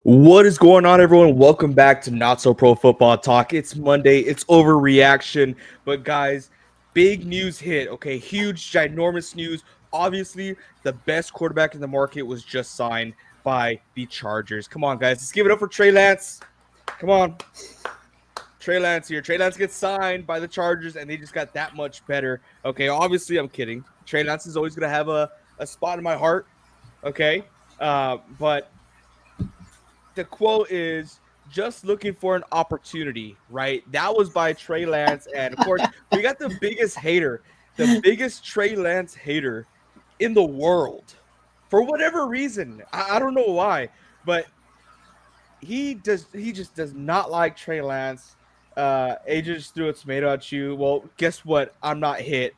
What is going on, everyone? Welcome back to Not So Pro Football Talk. It's Monday. It's overreaction. But, guys, big news hit. Okay, huge, ginormous news. Obviously, the best quarterback in the market was just signed by the Chargers. Come on, guys. Let's give it up for Trey Lance. Come on. Trey Lance here. Trey Lance gets signed by the Chargers, and they just got that much better. Okay, obviously, I'm kidding. Trey Lance is always going to have a spot in my heart. Okay, but the quote is just looking for an opportunity, right? That was by Trey Lance. And of course, we got the biggest Trey Lance hater in the world for whatever reason. I don't know why, but he just does not like Trey Lance. AJ just threw a tomato at you. Well, guess what? I'm not hit.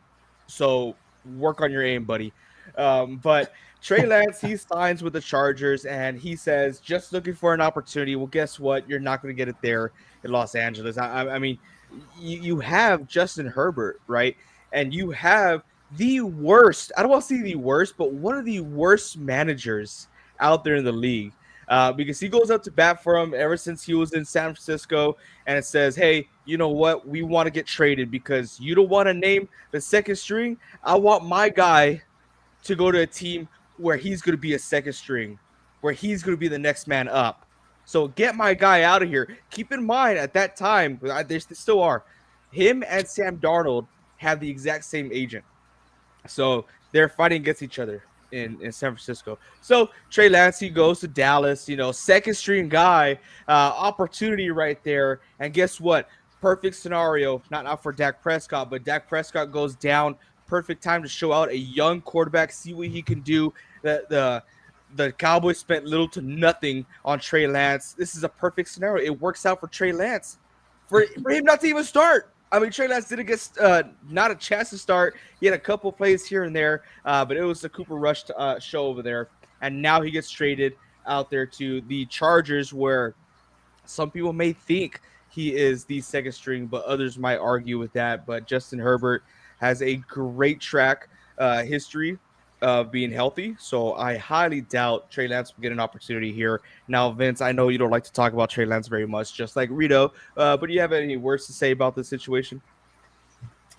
So work on your aim, buddy. But Trey Lance, he signs with the Chargers, and he says, just looking for an opportunity. Well, guess what? You're not going to get it there in Los Angeles. I mean, you have Justin Herbert, right? And you have the worst, I don't want to say the worst, but one of the worst managers out there in the league. Because he goes up to bat for him ever since he was in San Francisco, and it says, hey, you know what? We want to get traded because you don't want to name the second string. I want my guy to go to a team where he's going to be a second string, where he's going to be the next man up. So get my guy out of here. Keep in mind, at that time, they still are, him and Sam Darnold have the exact same agent. So they're fighting against each other in San Francisco. So Trey Lance, he goes to Dallas, second string guy, opportunity right there. And guess what? Perfect scenario, not for Dak Prescott, but Dak Prescott goes down. Perfect time to show out a young quarterback, see what he can do. The Cowboys spent little to nothing on Trey Lance. This is a perfect scenario. It works out for Trey Lance. For him not to even start. I mean, Trey Lance didn't get not a chance to start. He had a couple plays here and there, but it was the Cooper Rush show over there. And now he gets traded out there to the Chargers, where some people may think he is the second string, but others might argue with that. But Justin Herbert has a great track history of being healthy, so I highly doubt Trey Lance will get an opportunity here. Now, Vince, I know you don't like to talk about Trey Lance very much, just like Rito, but do you have any words to say about this situation?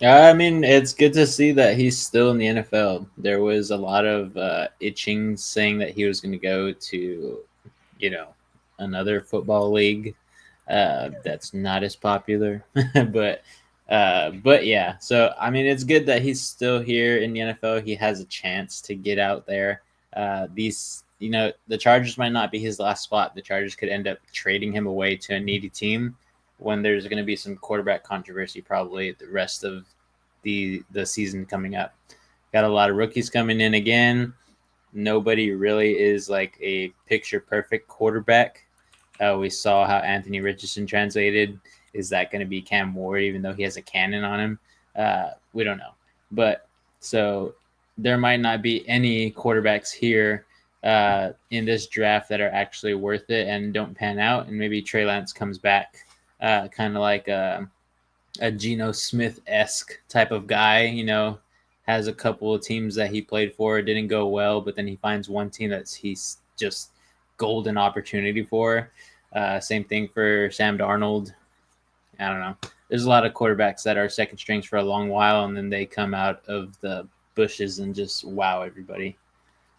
I mean, it's good to see that he's still in the NFL. There was a lot of itching saying that he was going to go to, another football league that's not as popular, but yeah. So I mean, it's good that he's still here in the NFL. He has a chance to get out there. The Chargers might not be his last spot. The Chargers could end up trading him away to a needy team when there's going to be some quarterback controversy probably the rest of the season coming up. Got a lot of rookies coming in again. Nobody really is like a picture perfect quarterback. We saw how Anthony Richardson translated. Is that going to be Cam Ward, even though he has a cannon on him? We don't know. But so there might not be any quarterbacks here in this draft that are actually worth it and don't pan out. And maybe Trey Lance comes back kind of like a Geno Smith-esque type of guy, has a couple of teams that he played for, didn't go well, but then he finds one team that he's just golden opportunity for. Same thing for Sam Darnold. I don't know. There's a lot of quarterbacks that are second strings for a long while, and then they come out of the bushes and just wow everybody.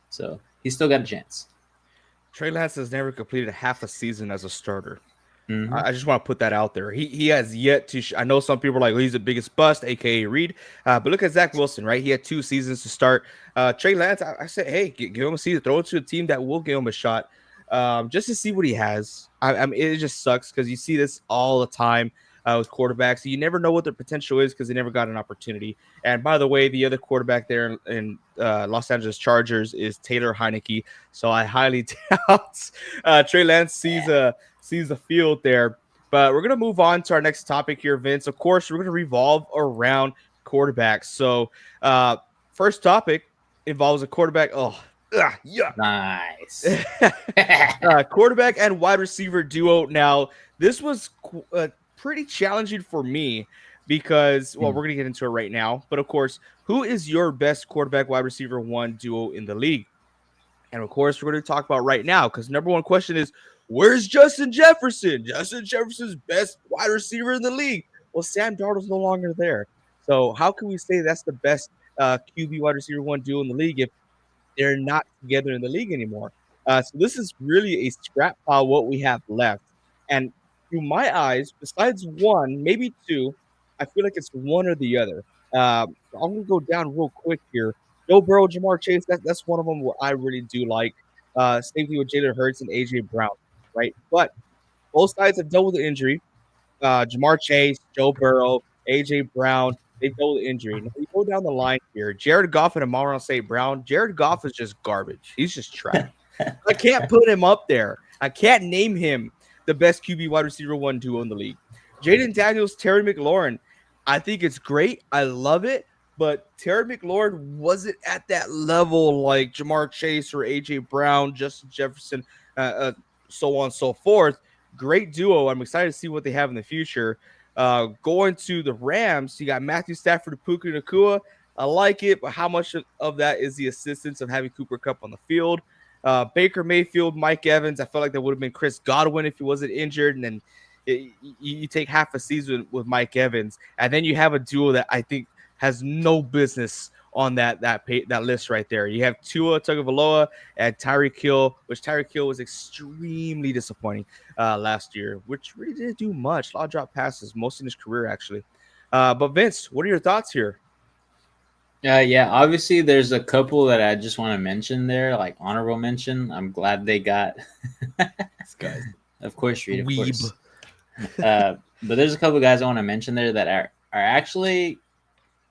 So he's still got a chance. Trey Lance has never completed half a season as a starter. Mm-hmm. I just want to put that out there. He has yet to. I know some people are like, well, he's the biggest bust, aka Reed. But look at Zach Wilson, right? He had 2 seasons to start. Trey Lance, I said, hey, give him a season, throw it to a team that will give him a shot, just to see what he has. I mean, it just sucks because you see this all the time with quarterbacks. You never know what their potential is because they never got an opportunity. And by the way, the other quarterback there in Los Angeles Chargers is Taylor Heineke. So I highly doubt Trey Lance sees the field there. But we're going to move on to our next topic here, Vince. Of course, we're going to revolve around quarterbacks. So first topic involves a quarterback. Yeah. Nice. Quarterback and wide receiver duo. Now, this was pretty challenging for me because, well, we're going to get into it right now. But, of course, who is your best quarterback wide receiver one duo in the league? And, of course, we're going to talk about right now because number one question is, Where's Justin Jefferson? Justin Jefferson's best wide receiver in the league. Well, Sam Darnold's no longer there. So how can we say that's the best QB wide receiver one duo in the league if they're not together in the league anymore? So this is really a scrap pile what we have left. And through my eyes, besides one, maybe two, I feel like it's one or the other. I'm gonna go down real quick here. Joe Burrow, Jamar Chase, that's one of them what I really do like. Same thing with Jalen Hurts and AJ Brown, right? But both sides have dealt with the injury. Jamar Chase, Joe Burrow, AJ Brown, they've dealt with injury. Now we go down the line here. Jared Goff and Amon St. Brown. Jared Goff is just garbage. He's just trash. I can't put him up there. I can't name him the best QB wide receiver one duo in the league. Jaden Daniels, Terry McLaurin. I think it's great. I love it. But Terry McLaurin wasn't at that level like Jamar Chase or AJ Brown, Justin Jefferson, so on and so forth. Great duo. I'm excited to see what they have in the future. Going to the Rams, you got Matthew Stafford and Puka Nacua. I like it, but how much of that is the assistance of having Cooper Kupp on the field? Baker Mayfield, Mike Evans. I felt like that would have been Chris Godwin if he wasn't injured, and then you take half a season with Mike Evans, and then you have a duo that I think has no business on that list right there. You have Tua Tagovailoa and Tyreek Hill, which Tyreek Hill was extremely disappointing last year, which really didn't do much. A lot of drop passes, most in his career actually. But Vince, what are your thoughts here? Yeah, obviously there's a couple that I just want to mention there, like honorable mention. I'm glad they got. This guy's Of course, Reed. Of weeb. course. But there's a couple guys I want to mention there that are actually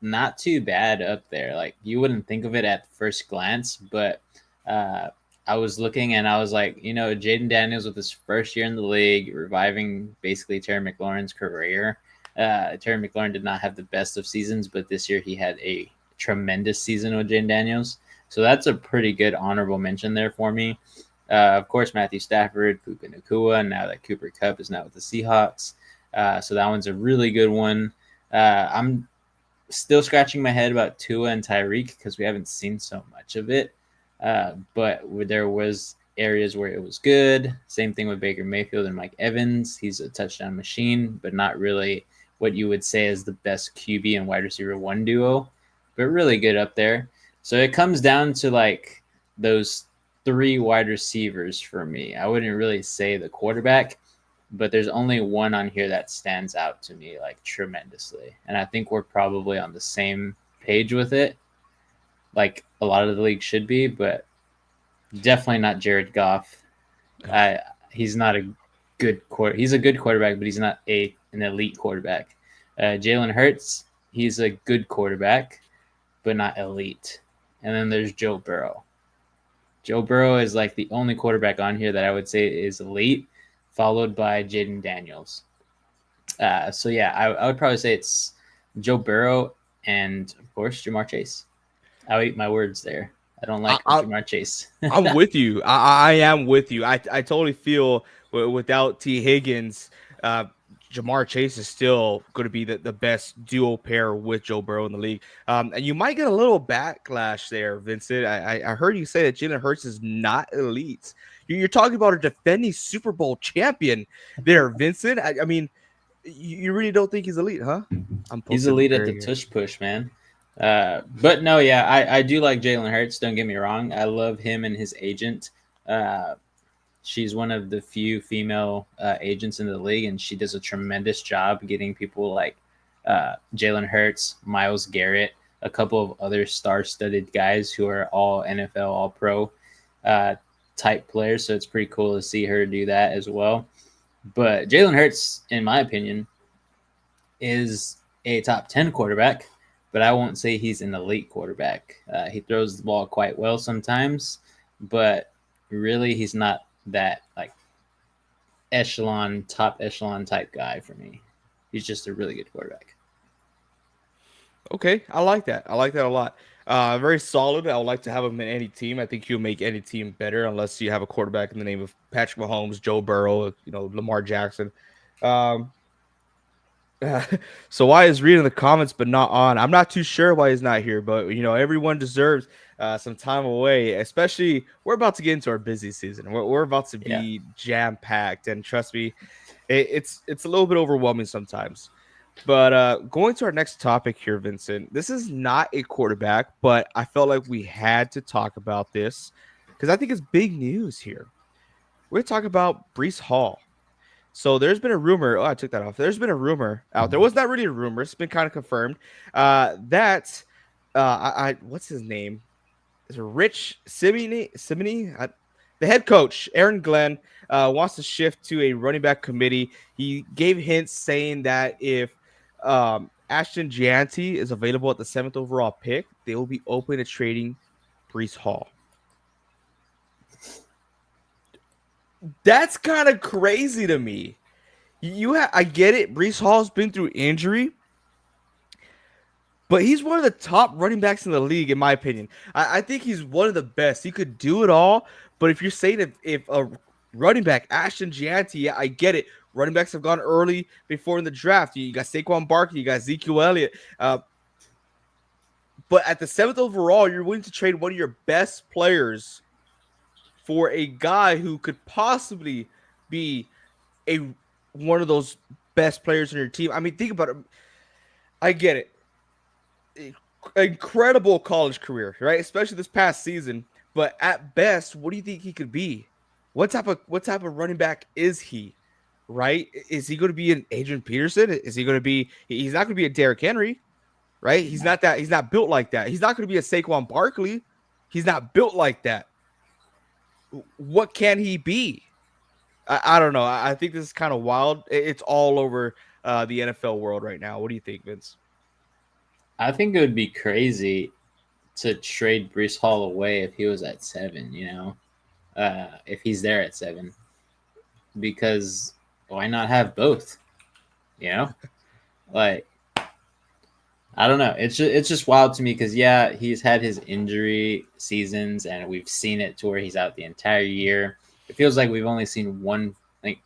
not too bad up there. Like you wouldn't think of it at first glance, but I was looking and I was like, Jaden Daniels with his first year in the league, reviving basically Terry McLaurin's career. Terry McLaurin did not have the best of seasons, but this year he had a tremendous season with Jaden Daniels. So that's a pretty good honorable mention there for me. Of course, Matthew Stafford, Puka Nacua, and now that Cooper Kupp is now with the Seahawks. So that one's a really good one. I'm still scratching my head about Tua and Tyreek because we haven't seen so much of it. But there was areas where it was good. Same thing with Baker Mayfield and Mike Evans. He's a touchdown machine, but not really what you would say is the best QB and wide receiver one duo, but really good up there. So it comes down to like those three wide receivers for me. I wouldn't really say the quarterback, but there's only one on here that stands out to me like tremendously. And I think we're probably on the same page with it, like a lot of the league should be, but definitely not Jared Goff. He's not a good he's a good quarterback, but he's not an elite quarterback. Jalen Hurts, he's a good quarterback, but not elite. And then there's Joe Burrow. Joe Burrow is like the only quarterback on here that I would say is elite, followed by Jaden Daniels. So yeah, I would probably say it's Joe Burrow and of course Jamar Chase. I'll eat my words there. I don't like Jamar Chase. I'm with you. I am with you. I totally feel without T. Higgins, Jamar Chase is still going to be the best dual pair with Joe Burrow in the league. And you might get a little backlash there, Vincent. I heard you say that Jalen Hurts is not elite. You're talking about a defending Super Bowl champion there, Vincent. I mean, you really don't think he's elite, huh? He's elite at the tush push, man. But no, yeah, I do like Jalen Hurts. Don't get me wrong. I love him and his agent. She's one of the few female agents in the league, and she does a tremendous job getting people like Jalen Hurts, Myles Garrett, a couple of other star-studded guys who are all NFL, all pro type players. So it's pretty cool to see her do that as well. But Jalen Hurts, in my opinion, is a top 10 quarterback, but I won't say he's an elite quarterback. He throws the ball quite well sometimes, but really he's not that like top echelon type guy for me. He's just a really good quarterback. Okay, I like that. I like that a lot. Very solid. I would like to have him in any team. I think he'll make any team better unless you have a quarterback in the name of Patrick Mahomes, Joe Burrow, Lamar Jackson. Um, Uh, so why is Reed in the comments but not on? I'm not too sure why he's not here, but everyone deserves some time away. Especially, we're about to get into our busy season. We're about to Yeah. be jam packed, and trust me, it's a little bit overwhelming sometimes. But going to our next topic here, Vincent. This is not a quarterback, but I felt like we had to talk about this because I think it's big news here. We're talking about Brees Hall. So there's been a rumor. Oh, I took that off. There's been a rumor out there. Was not really a rumor. It's been kind of confirmed that what's his name? Is it Rich Simini? The head coach, Aaron Glenn, wants to shift to a running back committee. He gave hints saying that if Ashton Gianti is available at the 7th overall pick, they will be open to trading Brees Hall. That's kind of crazy to me. I get it. Brees Hall's been through injury, but he's one of the top running backs in the league, in my opinion. I think he's one of the best. He could do it all. But if you're saying if a running back, Ashton Gianti, yeah, I get it. Running backs have gone early before in the draft. You got Saquon Barkley, you got Ezekiel Elliott. But at the 7th overall, you're willing to trade one of your best players for a guy who could possibly be a one of those best players on your team. I mean, think about it. I get it. Incredible college career, right? Especially this past season. But at best, what do you think he could be? What type of running back is he? Right? Is he going to be an Adrian Peterson? Is he going to be? He's not going to be a Derrick Henry, right? He's not that. He's not built like that. He's not going to be a Saquon Barkley. He's not built like that. What can he be? I don't know. I think this is kind of wild. It's all over the NFL world right now. What do you think, Vince? I think it would be crazy to trade Brees Hall away if he was at 7, if he's there at 7, because why not have both? You know, like I don't know. It's just wild to me because yeah, he's had his injury seasons and we've seen it to where he's out the entire year. It feels like we've only seen one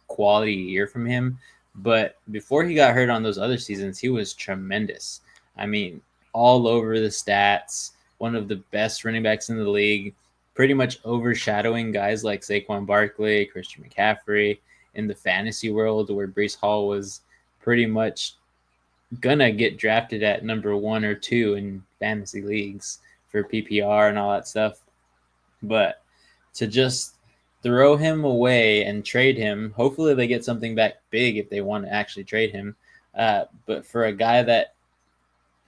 quality year from him, but before he got hurt on those other seasons, he was tremendous. I mean, all over the stats, one of the best running backs in the league, pretty much overshadowing guys like Saquon Barkley, Christian McCaffrey in the fantasy world, where Brees Hall was pretty much gonna get drafted at number 1 or 2 in fantasy leagues for PPR and all that stuff. But to just throw him away and trade him, hopefully they get something back big if they want to actually trade him. But for a guy that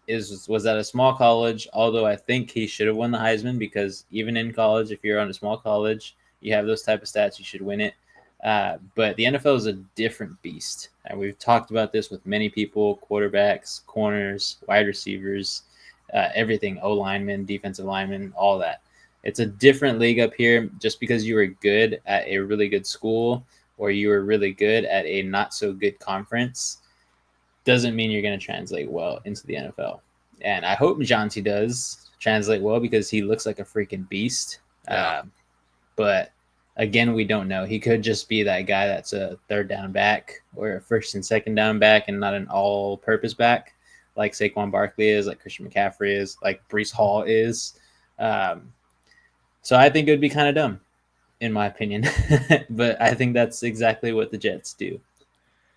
was at a small college, although I think he should have won the Heisman, because even in college, if you're on a small college, you have those type of stats, you should win it. But the NFL is a different beast. And we've talked about this with many people: quarterbacks, corners, wide receivers, everything, O-linemen, defensive linemen, all that. It's a different league up here. Just because you were good at a really good school or you were really good at a not so good conference doesn't mean you're going to translate well into the NFL. And I hope Jonty does translate well because he looks like a freaking beast. Yeah. But again, we don't know. He could just be that guy that's a third down back or a first and second down back and not an all-purpose back like Saquon Barkley is, like Christian McCaffrey is, like Brees Hall is. So I think it would be kind of dumb, in my opinion. But I think that's exactly what the Jets do.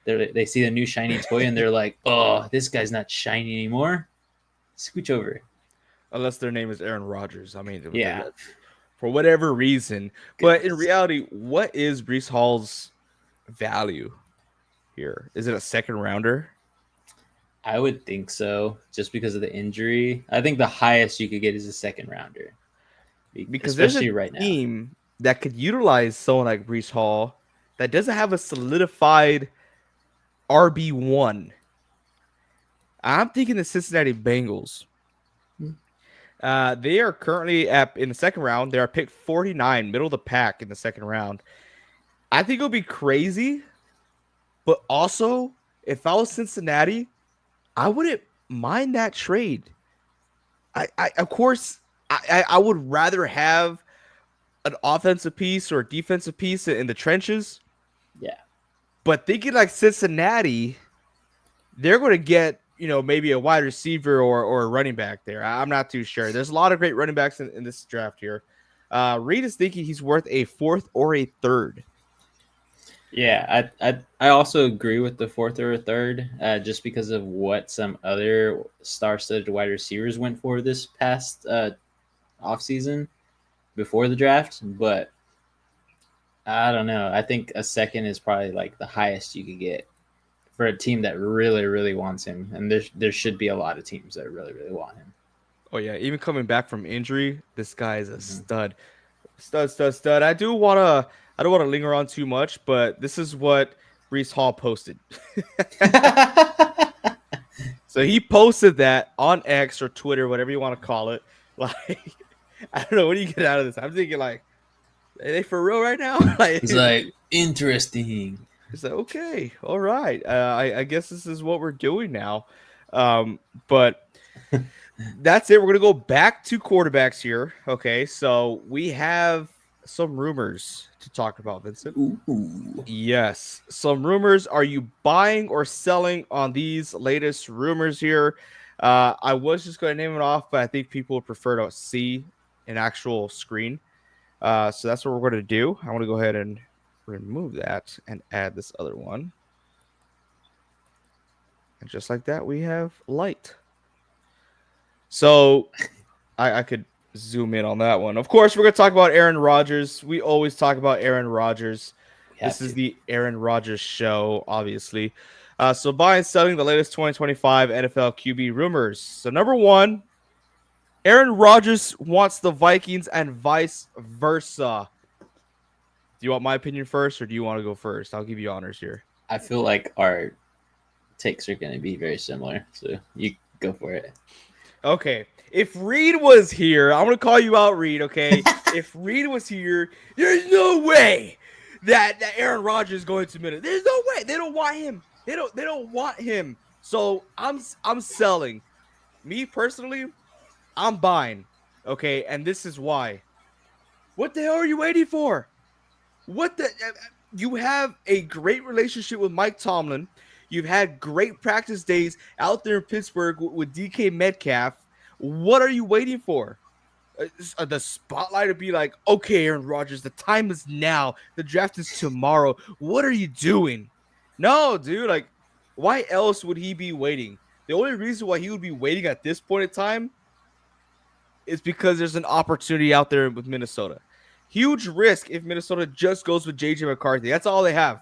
They see a new shiny toy and they're like, oh, this guy's not shiny anymore. Scooch over. Unless their name is Aaron Rodgers. I mean, Yeah. for whatever reason. But in reality, what is Brees Hall's value here? Is it a second rounder? I would think so, just because of the injury. I think the highest you could get is a second rounder. Because especially there's a right now. team that could utilize someone like Brees Hall that doesn't have a solidified RB1. I'm thinking the Cincinnati Bengals. They are currently in the second round. They are picked 49, middle of the pack in the second round. I think it'll be crazy, but also if I was Cincinnati, I wouldn't mind that trade. Of course, I would rather have an offensive piece or a defensive piece in the trenches. Yeah. But thinking like Cincinnati, they're going to get, maybe a wide receiver or a running back there. I'm not too sure. There's a lot of great running backs in this draft here. Reed is thinking he's worth a fourth or a third. Yeah, I also agree with the fourth or a third, just because of what some other star-studded wide receivers went for this past offseason before the draft. But I don't know. I think a second is probably like the highest you could get for a team that really, really wants him. And there should be a lot of teams that really, really want him. Oh yeah, even coming back from injury, this guy is a Mhm. stud. Stud, stud, stud. I don't wanna linger on too much, but this is what Brees Hall posted. So he posted that on X or Twitter, whatever you want to call it. Like, I don't know, what do you get out of this? I'm thinking like, are they for real right now? Like, He's like, interesting. it's like, okay, all right. I guess this is what we're doing now. But that's it. We're gonna go back to quarterbacks here. Okay, so we have some rumors to talk about, Vincent. Ooh. Yes, some rumors. Are you buying or selling on these latest rumors here? I was just going to name it off, but I think people would prefer to see an actual screen. So that's what we're going to do. I want to go ahead and remove that and add this other one. And just like that, we have light. So I could zoom in on that one. Of course, we're going to talk about Aaron Rodgers. We always talk about Aaron Rodgers. We This have is to. the Aaron Rodgers show, obviously. So buying and selling the latest 2025 NFL QB rumors. So number one, Aaron Rodgers wants the Vikings and vice versa. Do you want my opinion first or do you want to go first? I'll give you honors here. I feel like our takes are going to be very similar. So you go for it. Okay. If Reed was here, I'm going to call you out, Reed, okay? If Reed was here, there's no way that Aaron Rodgers is going to Minnesota. There's no way. They don't want him. They don't want him. So I'm selling. Me personally, I'm buying. Okay, and this is why. What the hell are you waiting for? What the You have a great relationship with Mike Tomlin. You've had great practice days out there in Pittsburgh with DK Metcalf. What are you waiting for? The spotlight to be like, okay, Aaron Rodgers, the time is now. The draft is tomorrow. What are you doing? No, dude. Like, why else would he be waiting? The only reason why he would be waiting at this point in time is because there's an opportunity out there with Minnesota. Huge risk if Minnesota just goes with JJ McCarthy. That's all they have.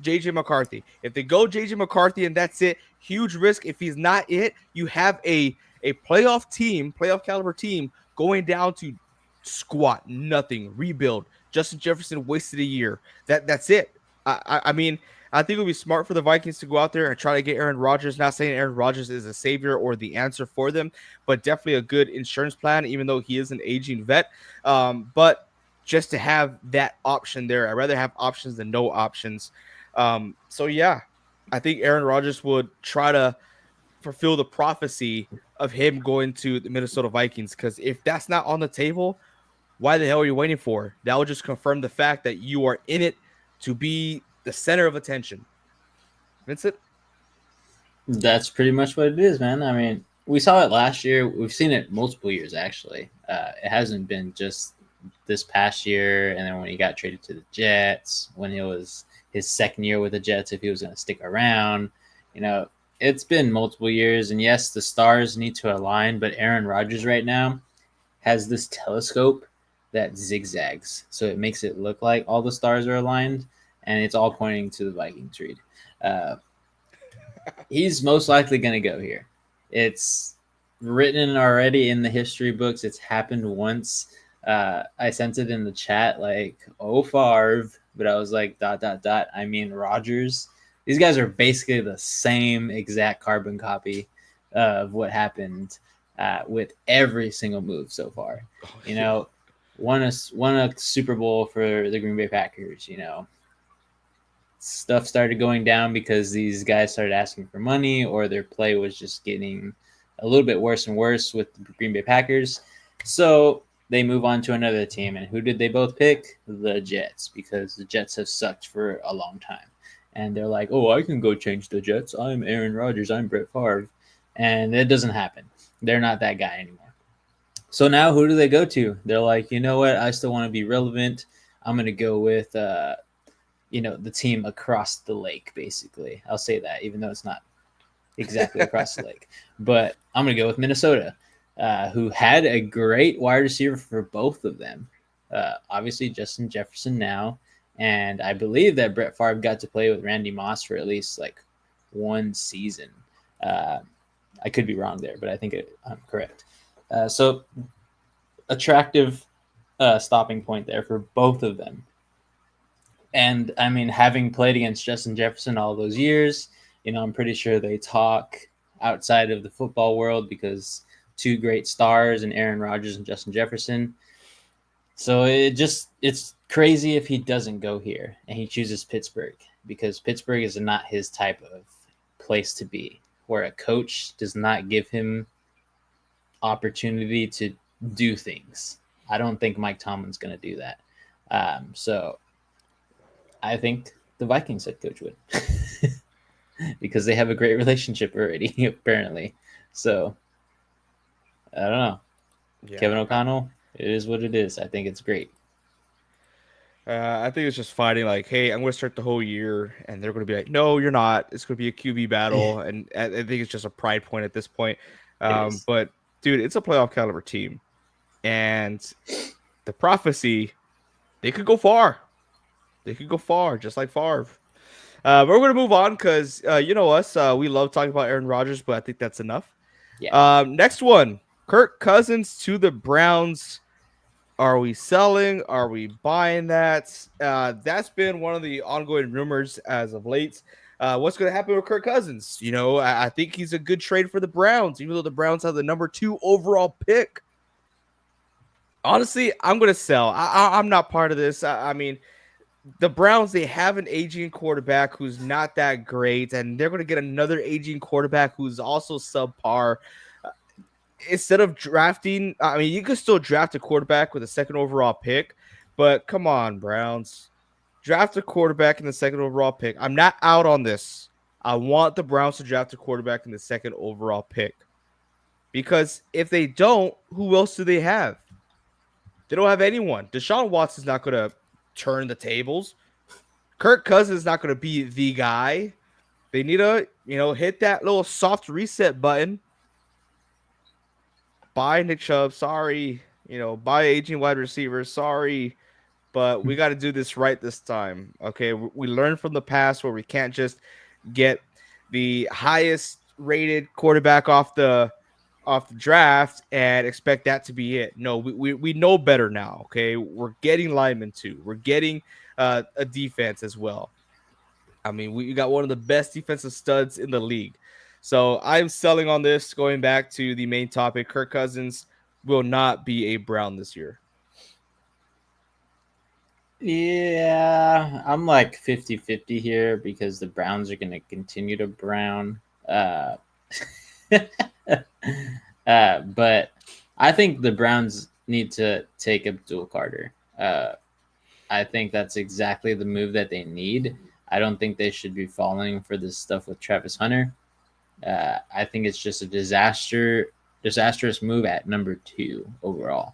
JJ McCarthy. If they go JJ McCarthy and that's it, huge risk. If he's not it, you have a playoff team, playoff caliber team going down to squat, nothing, rebuild. Justin Jefferson wasted a year. That's it. I mean, I think it would be smart for the Vikings to go out there and try to get Aaron Rodgers. Not saying Aaron Rodgers is a savior or the answer for them, but definitely a good insurance plan, even though he is an aging vet. But just to have that option there, I'd rather have options than no options. So yeah, I think Aaron Rodgers would try to fulfill the prophecy of him going to the Minnesota Vikings. Because if that's not on the table, why the hell are you waiting for? That will just confirm the fact that you are in it to be the center of attention. Vincent? That's pretty much what it is, man. I mean, we saw it last year. We've seen it multiple years, actually. It hasn't been just this past year, and then when he got traded to the Jets, when it was his second year with the Jets, if he was going to stick around. You know, it's been multiple years, and yes, the stars need to align, but Aaron Rodgers right now has this telescope that zigzags, so it makes it look like all the stars are aligned, and it's all pointing to the Vikings. Reed. Uh, he's most likely going to go here. It's written already in the history books. It's happened once. I sent it in the chat like, oh, Favre, but I was like, ... I mean, Rodgers. These guys are basically the same exact carbon copy of what happened with every single move so far. You know, won a Super Bowl for the Green Bay Packers. You know, stuff started going down because these guys started asking for money, or their play was just getting a little bit worse and worse with the Green Bay Packers. So they move on to another team. And who did they both pick? The Jets, because the Jets have sucked for a long time. and they're like, "Oh, I can go change the Jets. I'm Aaron Rodgers. I'm Brett Favre," and it doesn't happen. They're not that guy anymore. So now, who do they go to? They're like, you know what? I still want to be relevant. I'm gonna go with the team across the lake. Basically, I'll say that, even though it's not exactly across the lake. But I'm going to go with Minnesota, who had a great wide receiver for both of them. Obviously, Justin Jefferson now. And I believe that Brett Favre got to play with Randy Moss for at least like one season. Uh, I could be wrong there, but I think I'm correct. So attractive stopping point there for both of them. And I mean, having played against Justin Jefferson all those years, I'm pretty sure they talk outside of the football world because two great stars and Aaron Rodgers and Justin Jefferson. So it's crazy if he doesn't go here and he chooses Pittsburgh, because Pittsburgh is not his type of place to be, where a coach does not give him opportunity to do things. I don't think Mike Tomlin's going to do that. So I think the Vikings head coach would. Because they have a great relationship already, apparently. So, I don't know. Yeah. Kevin O'Connell, it is what it is. I think it's great. I think it's just fighting like, hey, I'm going to start the whole year, and they're going to be like, no, you're not. It's going to be a QB battle, and I think it's just a pride point at this point. But, dude, it's a playoff caliber team, and the prophecy, they could go far. They could go far, just like Favre. But we're going to move on because, you know us, we love talking about Aaron Rodgers, but I think that's enough. Yeah. Next one, Kirk Cousins to the Browns. Are we selling? Are we buying that? That's been one of the ongoing rumors as of late. What's going to happen with Kirk Cousins? I think he's a good trade for the Browns, even though the Browns have the number 2 overall pick. Honestly, I'm going to sell. I'm not part of this. I mean, the Browns, they have an aging quarterback who's not that great, and they're going to get another aging quarterback who's also subpar. Instead of drafting, I mean, you could still draft a quarterback with a 2nd overall pick, but come on, Browns. Draft a quarterback in the 2nd overall pick. I'm not out on this. I want the Browns to draft a quarterback in the 2nd overall pick. Because if they don't, who else do they have? They don't have anyone. Deshaun Watson's not going to turn the tables. Kirk Cousins is not going to be the guy. They need to, hit that little soft reset button. Buy Nick Chubb, sorry. Buy aging wide receivers, sorry. But we got to do this right this time. Okay, we learned from the past where we can't just get the highest rated quarterback off the draft and expect that to be it. No, we know better now. Okay, we're getting linemen too. We're getting a defense as well. I mean, we got one of the best defensive studs in the league. So I'm selling on this. Going back to the main topic, Kirk Cousins will not be a Brown this year. Yeah, I'm like 50-50 here because the Browns are going to continue to Brown. But I think the Browns need to take Abdul Carter. I think that's exactly the move that they need. I don't think they should be falling for this stuff with Travis Hunter. I think it's just a disastrous move at number 2 overall.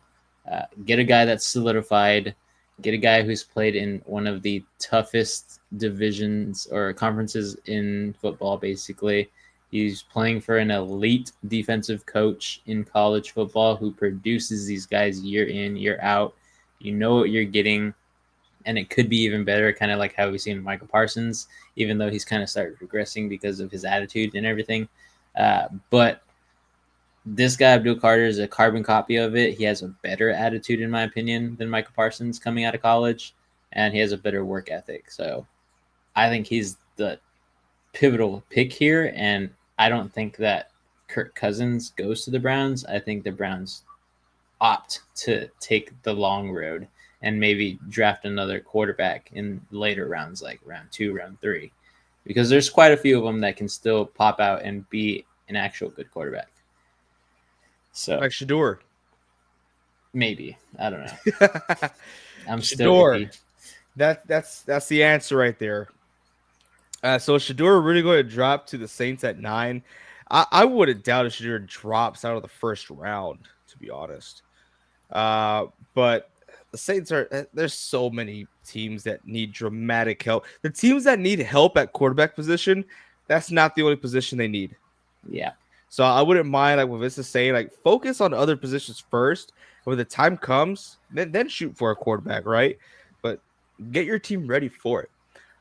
Get a guy that's solidified. Get a guy who's played in one of the toughest divisions or conferences in football, basically. He's playing for an elite defensive coach in college football who produces these guys year in, year out. You know what you're getting, and it could be even better, kind of like how we've seen Michael Parsons, even though he's kind of started regressing because of his attitude and everything. But this guy, Abdul Carter, is a carbon copy of it. He has a better attitude, in my opinion, than Michael Parsons coming out of college, and he has a better work ethic. So I think he's the pivotal pick here, and I don't think that Kirk Cousins goes to the Browns. I think the Browns opt to take the long road and maybe draft another quarterback in later rounds, like round 2, round 3, because there's quite a few of them that can still pop out and be an actual good quarterback. So, like Shador, maybe, I don't know. I'm Shador. still iffy. That's the answer right there. So is Shador really going to drop to the Saints at 9? I wouldn't doubt if Shador drops out of the first round, to be honest. But the Saints are there's so many teams that need dramatic help. The teams that need help at quarterback position, that's not the only position they need. Yeah. So I wouldn't mind like what Vince is saying, like focus on other positions first. When the time comes, then shoot for a quarterback, right? But get your team ready for it.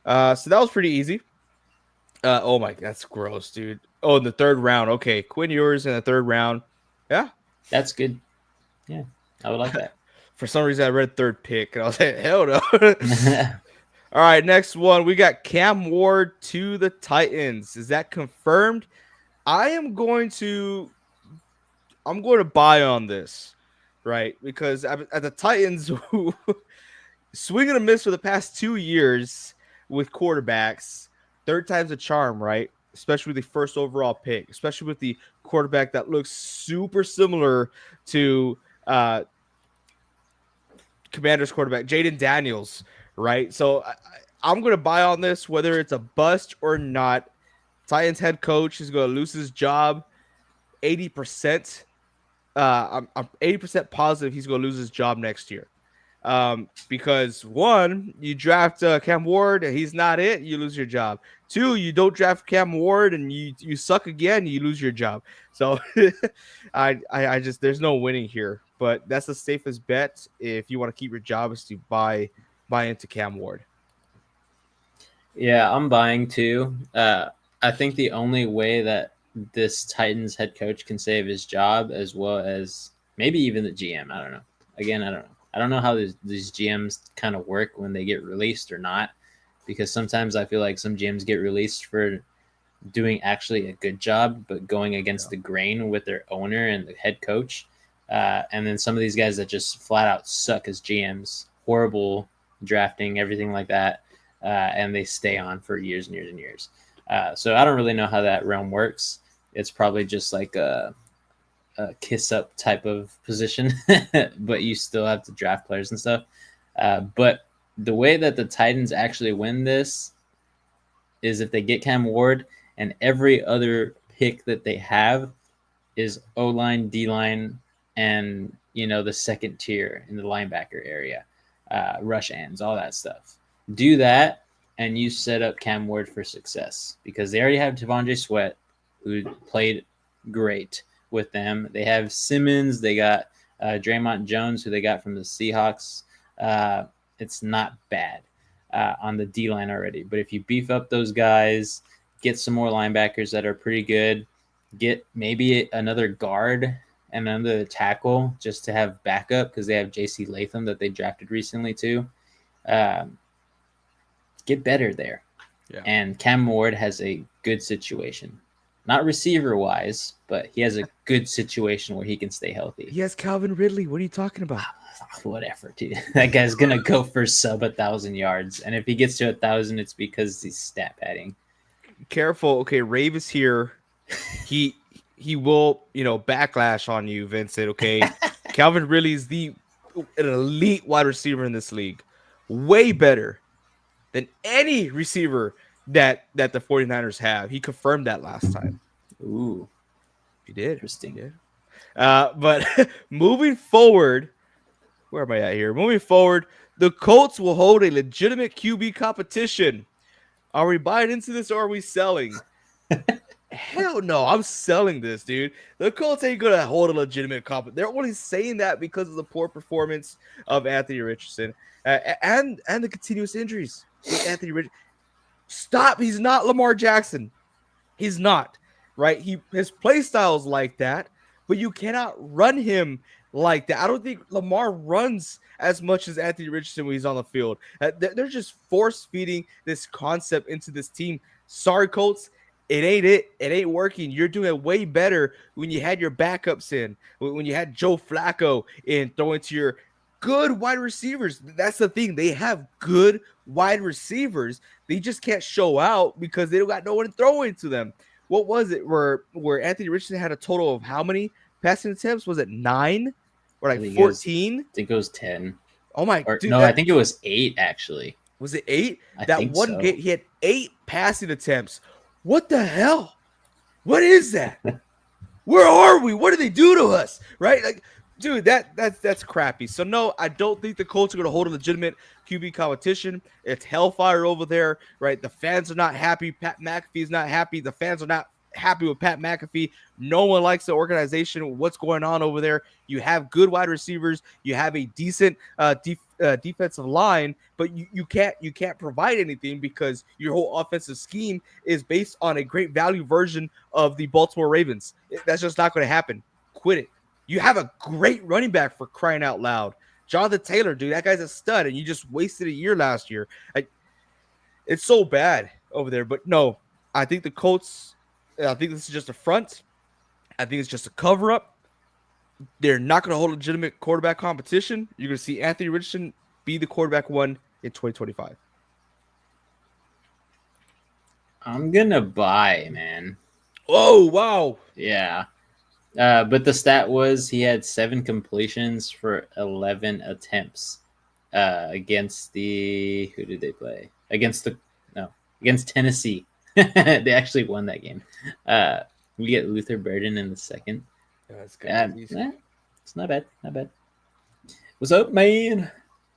So that was pretty easy. Oh my, that's gross, dude. Oh, in the third round. Okay, Quinn Ewers in the third round. Yeah. That's good. Yeah, I would like that. For some reason, I read third pick, and I was like, hell no. All right, next one. We got Cam Ward to the Titans. Is that confirmed? I am going to buy on this, right? Because at the Titans, who swing and a miss for the past 2 years with quarterbacks, third time's a charm, right? Especially with the first overall pick, especially with the quarterback that looks super similar to Commanders quarterback, Jaden Daniels, right? So I'm going to buy on this, whether it's a bust or not. Titans head coach is going to lose his job 80%. I'm 80% positive he's going to lose his job next year. Because one, you draft Cam Ward and he's not it, you lose your job. Two, you don't draft Cam Ward and you suck again, you lose your job. So I just there's no winning here. But that's the safest bet if you want to keep your job is to buy into Cam Ward. Yeah, I'm buying too. I think the only way that this Titans head coach can save his job, as well as maybe even the GM, I don't know. Again, I don't know. I don't know how these GMs kind of work when they get released or not, because sometimes I feel like some GMs get released for doing actually a good job, but going against the grain with their owner and the head coach. And then some of these guys that just flat out suck as GMs, horrible drafting, everything like that. And they stay on for years and years and years. So I don't really know how that realm works. It's probably just like a kiss up type of position, but you still have to draft players and stuff. But the way that the Titans actually win this is if they get Cam Ward and every other pick that they have is O-line, D-line, and the second tier in the linebacker area, rush ends, all that stuff. Do that, and you set up Cam Ward for success because they already have T'Vondre Sweat, who played great with them. They have Simmons. They got Draymond Jones, who they got from the Seahawks. It's not bad on the D-line already. But if you beef up those guys, get some more linebackers that are pretty good, get maybe another guard and another tackle just to have backup because they have J.C. Latham that they drafted recently too. Get better there. Yeah. And Cam Ward has a good situation. Not receiver-wise, but he has a good situation where he can stay healthy. He has Calvin Ridley. What are you talking about? Whatever, dude. That guy's going to go for sub 1,000 yards. And if he gets to 1,000, it's because he's stat padding. Careful. Okay, Rave is here. He will, backlash on you, Vincent, okay? Calvin Ridley is an elite wide receiver in this league. Way better than any receiver that the 49ers have. He confirmed that last time. Ooh. He did. Interesting. He did. But moving forward, where am I at here? Moving forward, the Colts will hold a legitimate QB competition. Are we buying into this or are we selling? Hell no, I'm selling this, dude. The Colts ain't gonna hold a legitimate competition. They're only saying that because of the poor performance of Anthony Richardson and the continuous injuries with Anthony Richardson. Stop. He's not Lamar Jackson. He's not, right? His play style is like that, but you cannot run him like that. I don't think Lamar runs as much as Anthony Richardson when he's on the field. They're just force feeding this concept into this team. Sorry, Colts. It ain't it. It ain't working. You're doing it way better when you had your backups in, when you had Joe Flacco in throwing to your good wide receivers. That's the thing. They have good wide receivers. They just can't show out because they don't got no one throwing to them. What was it where Anthony Richardson had a total of how many passing attempts? Was it 9 or like 14? I think it was 10. Oh my! No, I think it was 8 actually. Was it 8? I That think one game, so. he had 8 passing attempts. What the hell? What is that? Where are we? What did they do to us? Right? Like, dude, that's crappy. So no, I don't think the Colts are going to hold a legitimate QB competition. It's hellfire over there, right? The fans are not happy. Pat McAfee's not happy. The fans are not happy with Pat McAfee. No one likes the organization. What's going on over there? You have good wide receivers. You have a decent defensive line, but you can't provide anything because your whole offensive scheme is based on a great value version of the Baltimore Ravens. That's just not going to happen. Quit it. You have a great running back for crying out loud. Jonathan Taylor, dude, that guy's a stud, and you just wasted a year last year. It's so bad over there. But no, I think the Colts, I think this is just a front. I think it's just a cover up. They're not going to hold a legitimate quarterback competition. You're going to see Anthony Richardson be the quarterback one in 2025. I'm gonna buy, man. Oh, wow. Yeah. But the stat was he had 7 completions for 11 attempts against the who did they play? Against Tennessee. They actually won that game. We get Luther Burden in the second. That's good. It's not bad. Not bad. What's up, man?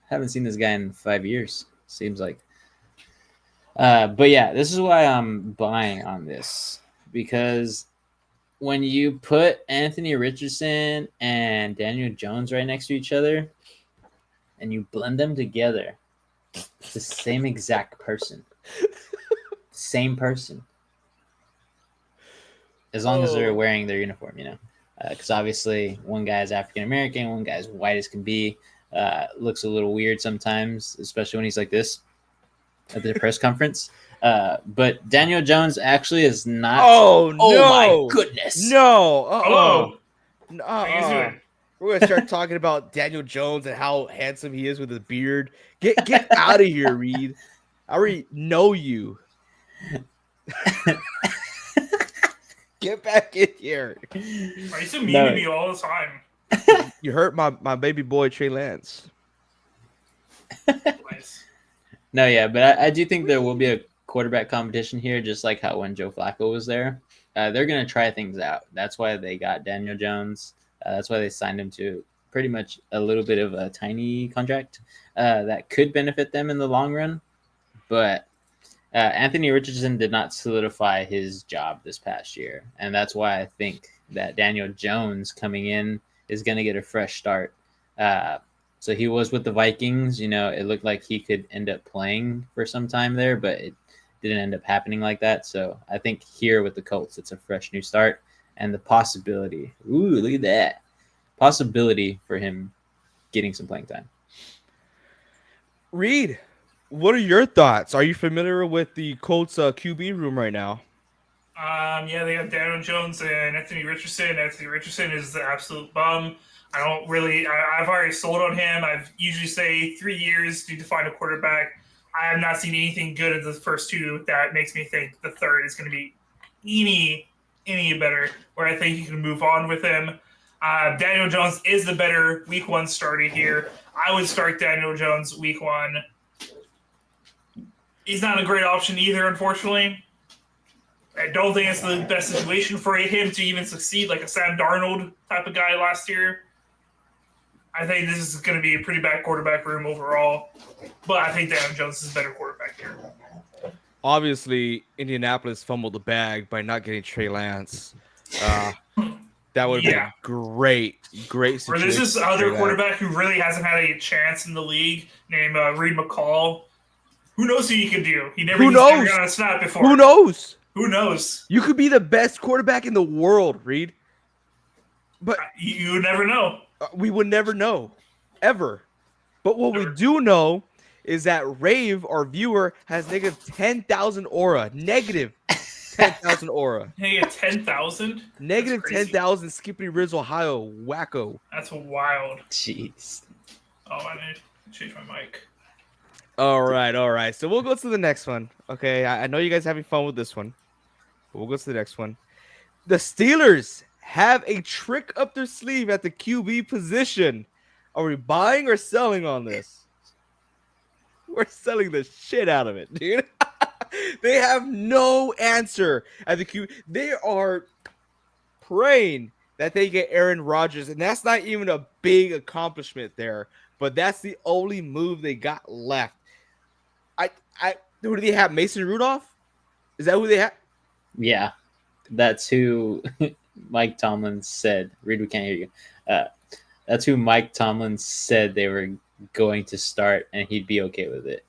Haven't seen this guy in 5 years. Seems like. But yeah, this is why I'm buying on this because when you put Anthony Richardson and Daniel Jones right next to each other and you blend them together, it's the same exact person. Same person. As long as they're wearing their uniform, because obviously one guy is African American, one guy's white as can be. Looks a little weird sometimes, especially when he's like this at the press conference. But Daniel Jones actually is not. Oh no! Oh my goodness! No! Hello. How you Uh-uh. doing? We're gonna start talking about Daniel Jones and how handsome he is with his beard. Get out of here, Reed. I already know you. Get back in here. Why are you so mean to me all the time? You hurt my baby boy Trey Lance. Nice. No, yeah, but I do think there will be a quarterback competition here, just like how when Joe Flacco was there. They're going to try things out. That's why they got Daniel Jones. That's why they signed him to pretty much a little bit of a tiny contract that could benefit them in the long run. But Anthony Richardson did not solidify his job this past year. And that's why I think that Daniel Jones coming in is going to get a fresh start. So he was with the Vikings. It looked like he could end up playing for some time there, but it didn't end up happening like that. So I think here with the Colts, it's a fresh new start and the possibility. Ooh, look at that. Possibility for him getting some playing time. Reed, what are your thoughts? Are you familiar with the Colts QB room right now? Yeah, they got Daniel Jones and Anthony Richardson. Anthony Richardson is the absolute bum. I've already sold on him. I've usually say 3 years to find a quarterback. I have not seen anything good in the first 2 that makes me think the third is going to be any better, where I think you can move on with him. Daniel Jones is the better week 1 starter here. I would start Daniel Jones week 1. He's not a great option either, unfortunately. I don't think it's the best situation for him to even succeed, like a Sam Darnold type of guy last year. I think this is going to be a pretty bad quarterback room overall, but I think Daniel Jones is a better quarterback here. Obviously, Indianapolis fumbled the bag by not getting Trey Lance. That would have been a great situation. Or there's this other quarterback who really hasn't had a chance in the league named Reed McCall. Who knows who you could do? He never got a snap before. Who knows? Who knows? You could be the best quarterback in the world, Reed. But you would never know. We would never know, ever. But what we do know is that Rave, our viewer, has negative 10,000 aura. Negative 10,000 aura. Negative 10,000? Negative 10,000 Skippy Riz, Ohio. Wacko. That's wild. Jeez. Oh, I need to change my mic. All right. So we'll go to the next one. Okay, I know you guys are having fun with this one. But we'll go to the next one. The Steelers have a trick up their sleeve at the QB position. Are we buying or selling on this? We're selling the shit out of it, dude. They have no answer at the Q. They are praying that they get Aaron Rodgers, and that's not even a big accomplishment there. But that's the only move they got left. Who do they have? Mason Rudolph? Is that who they have? Yeah, that's who Mike Tomlin said. Reed, we can't hear you. That's who Mike Tomlin said they were going to start, and he'd be okay with it.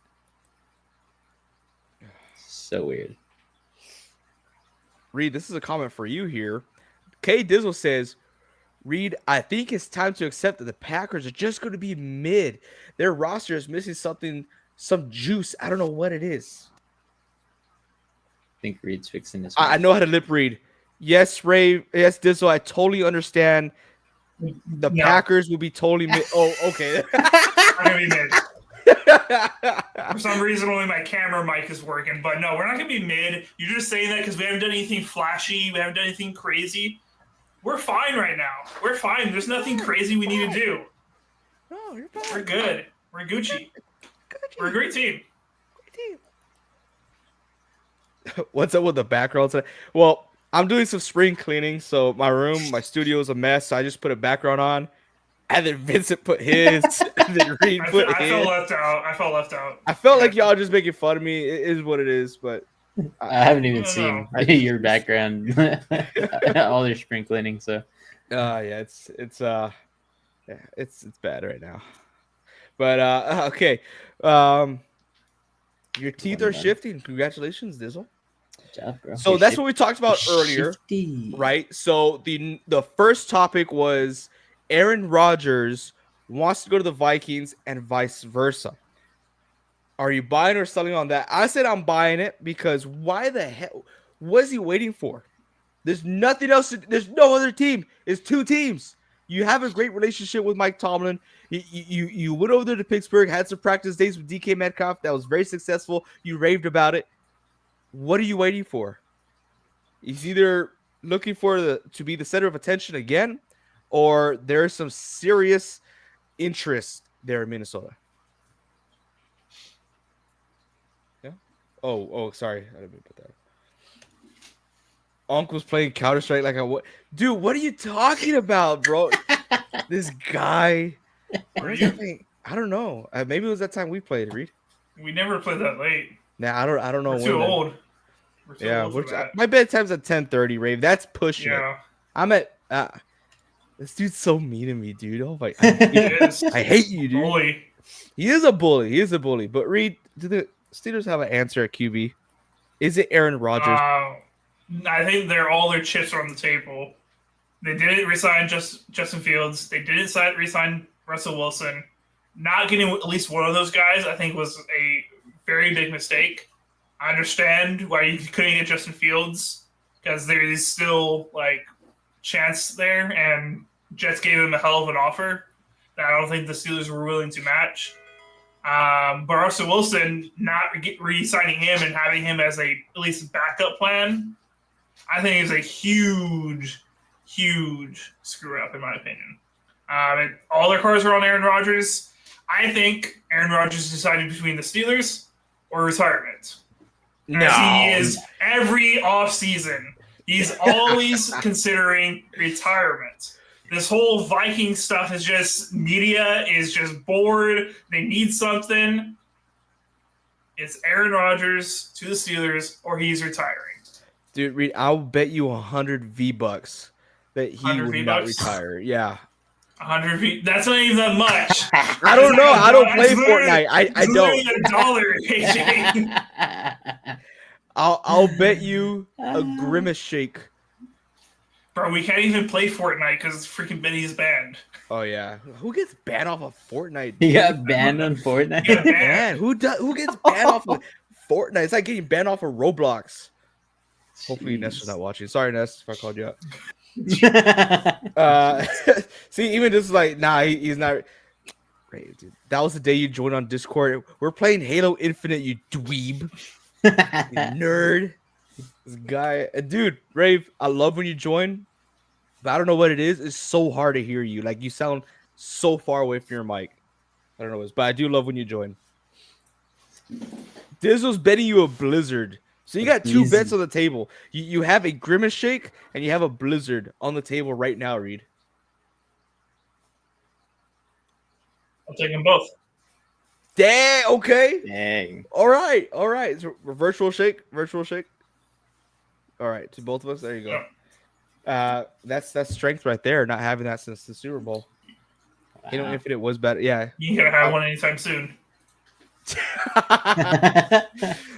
So weird. Reed, this is a comment for you here. K Dizzle says, Reed, I think it's time to accept that the Packers are just going to be mid. Their roster is missing something, some juice. I don't know what it is. I think Reed's fixing this. I know how to lip read. Yes, Ray. Yes, Dizzle. I totally understand. The Packers will be totally mid. Oh, okay. I'm going to be mid. For some reason, only my camera mic is working. But no, we're not going to be mid. You're just saying that because we haven't done anything flashy. We haven't done anything crazy. We're fine right now. We're fine. There's nothing crazy we need to do. No, you're fine. We're good. We're Gucci. We're a great team. What's up with the background today? Well, I'm doing some spring cleaning, so my studio is a mess. So I just put a background on, and then Vincent put his, and then Reed put his. I felt left out. I felt like y'all just making fun of me. It is what it is, but I haven't even seen your background, all your spring cleaning. So, yeah, it's bad right now. But okay, your teeth are shifting. Congratulations, Dizzle. Job, bro. So that's what we talked about earlier, right? So the first topic was Aaron Rodgers wants to go to the Vikings and vice versa. Are you buying or selling on that? I said I'm buying it because why the hell? What is he waiting for? There's nothing else. There's no other team. It's two teams. You have a great relationship with Mike Tomlin. You went over there to Pittsburgh, had some practice days with DK Metcalf. That was very successful. You raved about it. What are you waiting for? He's either looking for to be the center of attention again, or there's some serious interest there in Minnesota. Yeah. Oh, sorry. I didn't mean to put that. Uncle's playing Counter-Strike like what? Dude, what are you talking about, bro? This guy. I don't know. Maybe it was that time we played, Reed. We never played that late. Nah, I don't know. We're too old. Yeah, my bedtime's at 10:30, Rave. That's pushing it. I'm at this dude's so mean to me, dude. Oh my, I hate you, dude. Bully. He is a bully. But Reed, do the Steelers have an answer at QB? Is it Aaron Rodgers? I think all their chips are on the table. They didn't resign Justin Fields. They didn't resign Russell Wilson. Not getting at least one of those guys, I think, was a very big mistake. I understand why you couldn't get Justin Fields because there is still chance there, and Jets gave him a hell of an offer that I don't think the Steelers were willing to match. But Russell Wilson, not re-signing him and having him as at least backup plan, I think is a huge screw up in my opinion. All their cards are on Aaron Rodgers. I think Aaron Rodgers decided between the Steelers or retirement. No. As he is every offseason. He's always considering retirement. This whole Viking stuff is just media is just bored. They need something. It's Aaron Rodgers to the Steelers or he's retiring. Dude, Reed, I'll bet you 100 V-Bucks that he would not retire. Yeah. 100 V. That's not even that much. I don't know. I don't play Fortnite. I don't. $1. I'll bet you a grimace shake. Bro, we can't even play Fortnite because freaking Benny's banned. Oh yeah, who gets banned off of Fortnite? You got banned on Fortnite. Man, who gets banned off of Fortnite? It's like getting banned off of Roblox. Hopefully Ness is not watching. Sorry, Ness, if I called you out. See, even just he's not. Right, dude. That was the day you joined on Discord. We're playing Halo Infinite, you dweeb, you nerd. This guy, dude, Rave. I love when you join, but I don't know what it is. It's so hard to hear you. Like you sound so far away from your mic. I don't know what it is, but I do love when you join. Dizzle's betting you a blizzard. So you got two Easy. bets on the table. You have a Grimace Shake and you have a blizzard on the table right now, Reed. I'm taking both. Dang, okay. Dang. All right. So virtual shake. All right, to both of us. There you go. That's strength right there. Not having that since the Super Bowl. Wow. You know, if it was better, yeah. You ain't gonna have one anytime soon.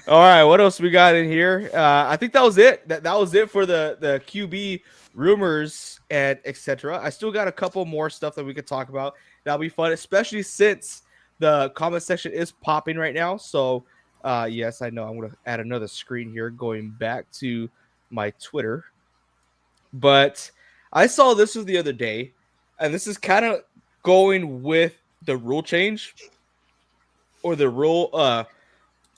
All right, what else we got in here? I think that was it. That was it for the QB rumors and etc. I still got a couple more stuff that we could talk about. That'll be fun, especially since the comment section is popping right now. So, yes, I know I'm going to add another screen here, going back to my Twitter. But I saw this the other day, and this is kind of going with the rule change or the rule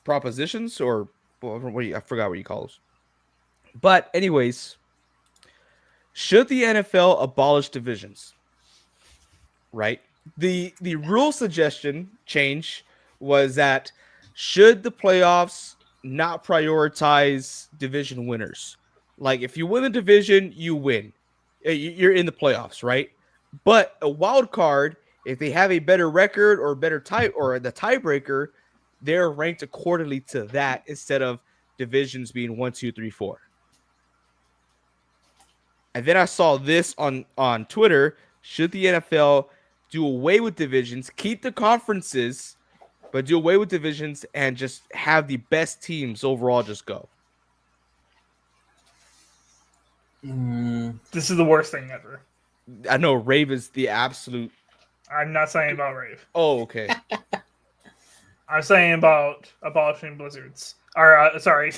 propositions, or I forgot what you call those. But anyways, should the NFL abolish divisions? Right? The rule suggestion change was that should the playoffs not prioritize division winners? Like if you win the division, you win. You're in the playoffs, right? But a wild card, if they have a better record or better tie or the tiebreaker, they're ranked accordingly to that instead of divisions being 1, 2, 3, 4. And then I saw this on Twitter. Should the NFL do away with divisions, keep the conferences, but do away with divisions and just have the best teams overall just go? This is the worst thing ever. I know Rave is the absolute. I'm not saying about Rave. Oh, okay. I'm saying about abolishing blizzards. Or sorry.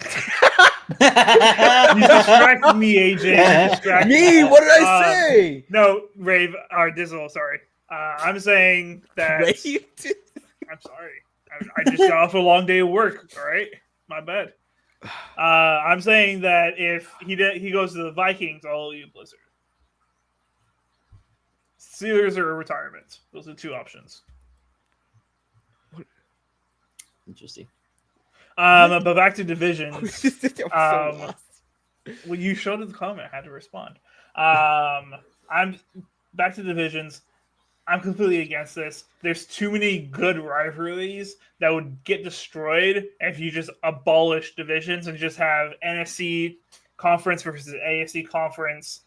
You distracted me, AJ. You distracted Me? What did I say? No, Rave or Dizzle. Sorry. I'm saying that. Rave? I'm sorry. I just got off a long day of work. All right, my bad. I'm saying that if he goes to the Vikings, I'll leave Blizzard. Steelers or retirement. Those are two options. Interesting. But back to divisions. So Well, you showed in the comment. I had to respond. I'm back to divisions. I'm completely against this. There's too many good rivalries that would get destroyed if you just abolish divisions and just have NFC conference versus AFC conference.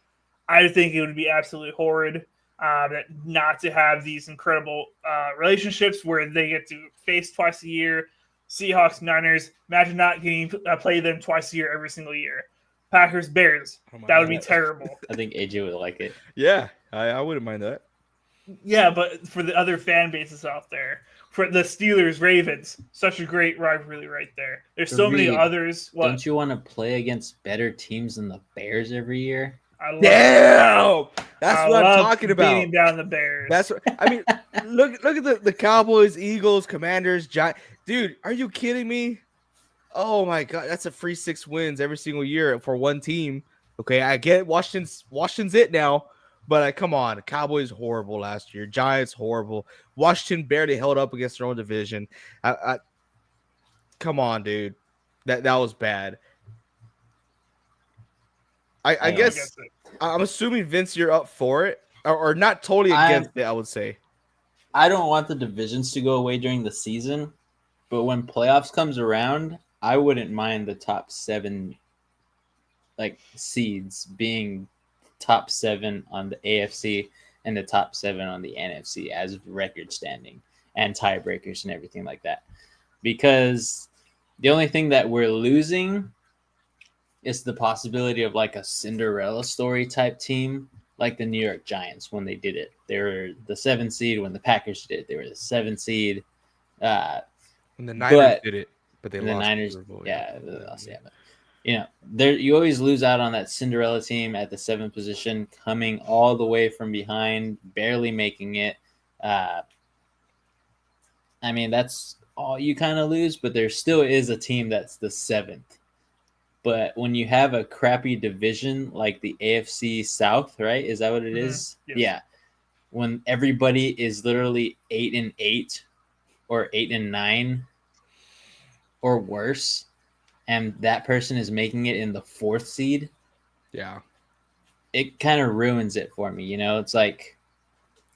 I think it would be absolutely horrid not to have these incredible relationships where they get to face twice a year. Seahawks, Niners. Imagine not getting to play them twice a year every single year. Packers, Bears. That would be terrible. I think AJ would like it. Yeah, I wouldn't mind that. Yeah, but for the other fan bases out there, for the Steelers, Ravens, such a great rivalry right there. There's so many Reed, others. What? Don't you want to play against better teams than the Bears every year? Damn, that's I what I'm love talking about. beating down the Bears. That's what I mean. Look at the Cowboys, Eagles, Commanders, Giants. Dude, are you kidding me? Oh my god, that's a free 6 wins every single year for one team. Okay, I get Washington's it now, but come on, Cowboys horrible last year, Giants horrible. Washington barely held up against their own division. Come on, dude, that was bad. I guess I'm assuming Vince, you're up for it, or not totally against it. I would say I don't want the divisions to go away during the season, but when playoffs comes around, I wouldn't mind the top 7 seeds being top 7 on the AFC and the top 7 on the NFC as record standing and tiebreakers and everything like that. Because the only thing that we're losing is the possibility of like a Cinderella story type team, like the New York Giants when they did it. They were the 7th seed. When the Packers did it, they were the 7th seed. when the Niners did it, but they lost. The Niners, Super Bowl, yeah, they lost. Yeah, but you always lose out on that Cinderella team at the 7th position, coming all the way from behind, barely making it. I mean, that's all you kind of lose, but there still is a team that's the 7th. But when you have a crappy division like the AFC South, right? Is that what it is? Yes. Yeah. When everybody is literally 8-8 or 8-9, or worse, and that person is making it in the 4th seed, Yeah. it kind of ruins it for me.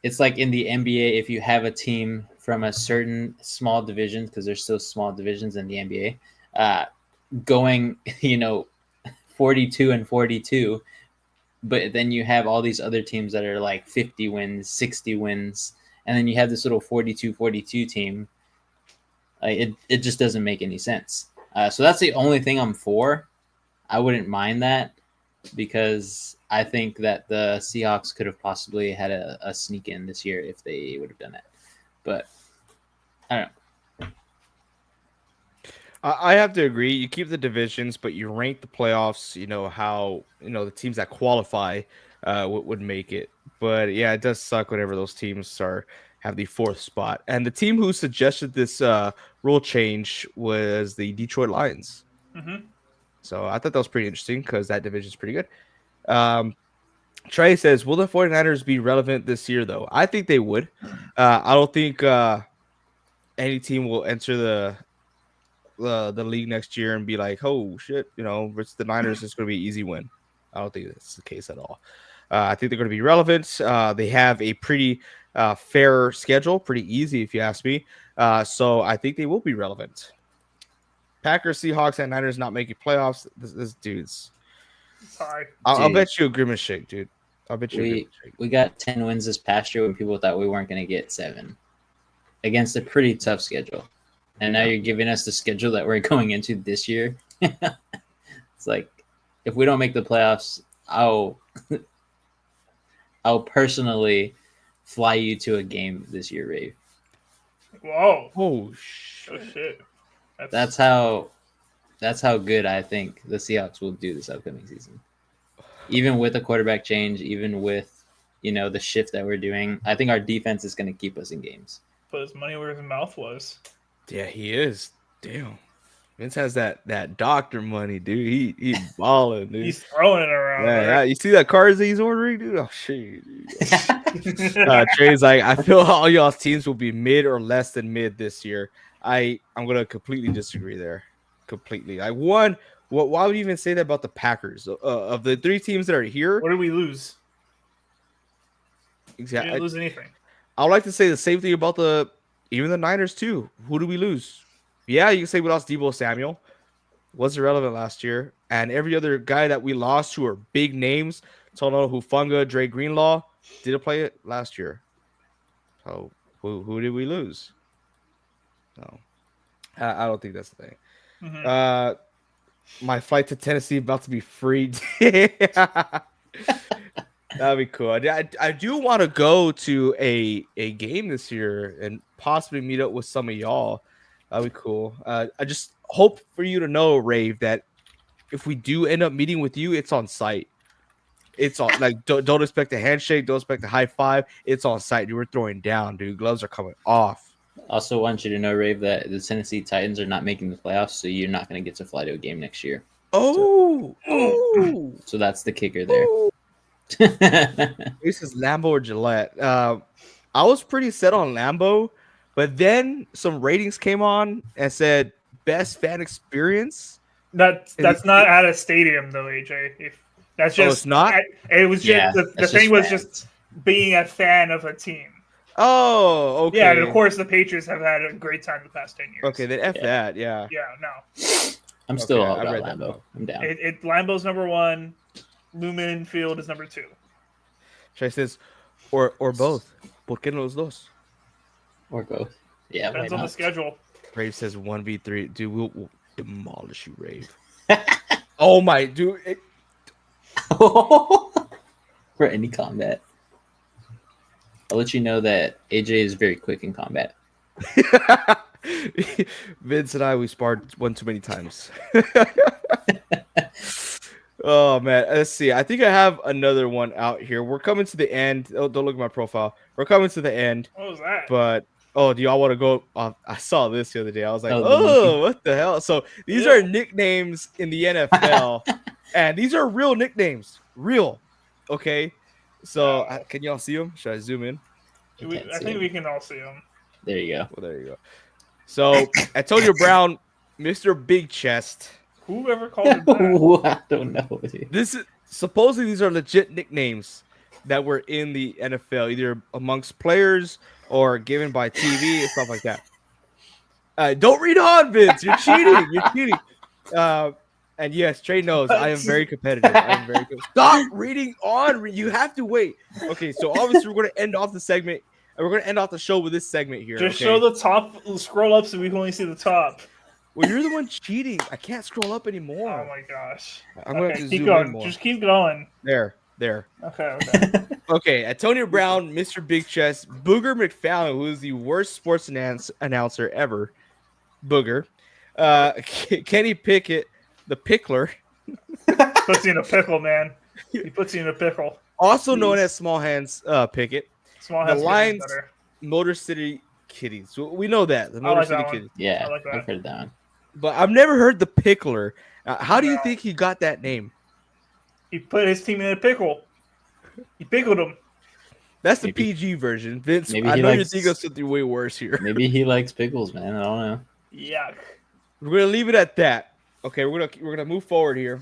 It's like in the NBA, if you have a team from a certain small division, because there's still small divisions in the NBA, going 42-42, but then you have all these other teams that are like 50 wins, 60 wins, and then you have this little 42-42 team. It just doesn't make any sense. So that's the only thing I'm for. I wouldn't mind that, because I think that the Seahawks could have possibly had a sneak in this year if they would have done that. But I don't know. I have to agree. You keep the divisions, but you rank the playoffs. You know how the teams that qualify would make it. But yeah, it does suck whenever those teams have the 4th spot. And the team who suggested this rule change was the Detroit Lions. Mm-hmm. So I thought that was pretty interesting because that division is pretty good. Trey says, will the 49ers be relevant this year, though? I think they would. I don't think any team will enter the league next year and be like, oh, shit, versus the Niners, it's going to be an easy win. I don't think that's the case at all. I think they're going to be relevant. They have a pretty fair schedule, pretty easy if you ask me. So I think they will be relevant. Packers, Seahawks, and Niners not making playoffs. This dude's. Sorry. I'll bet you a grimace shake, dude. I'll bet you a grimace shake. We got 10 wins this past year when people thought we weren't going to get 7 against a pretty tough schedule. And now you're giving us the schedule that we're going into this year. It's like, if we don't make the playoffs, I'll personally fly you to a game this year, Rave. Whoa. Oh, shit. Oh, shit. That's how good I think the Seahawks will do this upcoming season. Even with a quarterback change, even with the shift that we're doing, I think our defense is going to keep us in games. Put his money where his mouth was. Yeah, he is. Damn. Vince has that doctor money, dude. He balling, dude. He's throwing it around. Yeah, right? you see that cars that he's ordering, dude? Oh shit. Trey's like, I feel all y'all's teams will be mid or less than mid this year. I'm gonna completely disagree there. Completely. Why would you even say that about the Packers? Of the 3 teams that are here, What did we lose? We exactly. didn't lose anything. I would like to say the same thing about even the Niners too. Who do we lose? Yeah, you can say we lost Deebo Samuel. Was irrelevant last year. And every other guy that we lost who are big names, Tono Hufunga, Dre Greenlaw, didn't play it last year. So who did we lose? No. I don't think that's the thing. Mm-hmm. My flight to Tennessee about to be free. That'd be cool. I do want to go to a game this year and possibly meet up with some of y'all. That'd be cool. I just hope for you to know, Rave, that if we do end up meeting with you, it's on site. It's on don't expect a handshake, don't expect a high five. It's on site. You were throwing down, dude. Gloves are coming off. Also want you to know, Rave, that the Tennessee Titans are not making the playoffs, so you're not going to get to fly to a game next year. Oh, so that's the kicker there. This is Lambeau or Gillette. I was pretty set on Lambeau, but then some ratings came on and said best fan experience. That's not at a stadium though, AJ. That's just it's not. It was just the thing was just being a fan of a team. Oh, okay. Yeah, and of course the Patriots have had a great time the past 10 years. Okay, then F that. Yeah. Yeah, no. I'm still all I about read Lambeau. I'm down. Lambeau's number 1. Lumen Field is number 2. Trey says, or both. ¿Por qué no los dos? Or both. Yeah. Depends on the schedule. Rave says 1v3. Dude, we'll demolish you, Rave. Oh my, dude. For any combat. I'll let you know that AJ is very quick in combat. Vince and we sparred one too many times. Oh man, let's see. I think I have another one out here. We're coming to the end. Oh, don't look at my profile. We're coming to the end. What was that? But do y'all want to go? I saw this the other day. I was like, what the hell? So these are nicknames in the NFL, and these are real nicknames. Real. Okay. So can y'all see them? Should I zoom in? I think we can all see them. There you go. Well, there you go. So Antonio Brown Mr. Big Chest. Whoever called him that? I don't know. Dude. This is supposedly these are legit nicknames that were in the NFL, either amongst players or given by TV and stuff like that. Don't read on, Vince. You're cheating. You're cheating. And yes, Trey knows I am very competitive. I'm very good. Stop reading on. You have to wait. Okay, so obviously we're going to end off the segment. We're going to end off the show with this segment here. Just okay? show the top. Scroll up so we can only see the top. Well, you're the one cheating. I can't scroll up anymore. Oh my gosh. I'm going to have to keep zoom going. in more. Just keep going. There. Okay. Okay, Antonio Brown, Mr. Big Chest, Booger McFallon, who is the worst sports announcer ever. Booger. Kenny Pickett, the Pickler. Puts you in a pickle, man. He puts you in a pickle. Also known as Small Hands Pickett. Small The House Lions, better. Motor City Kitties. So we know that. The I Motor like City that one. Kitties. Yeah, I like that. I've heard that one. But I've never heard the Pickler. How do you No. think he got that name? He put his team in a pickle. He pickled him. That's the Maybe- PG version. Vince, maybe I he know you're likes- thinking of something way worse here. Maybe he likes pickles, man. I don't know. Yuck. We're gonna leave it at that. Okay, we're gonna move forward here.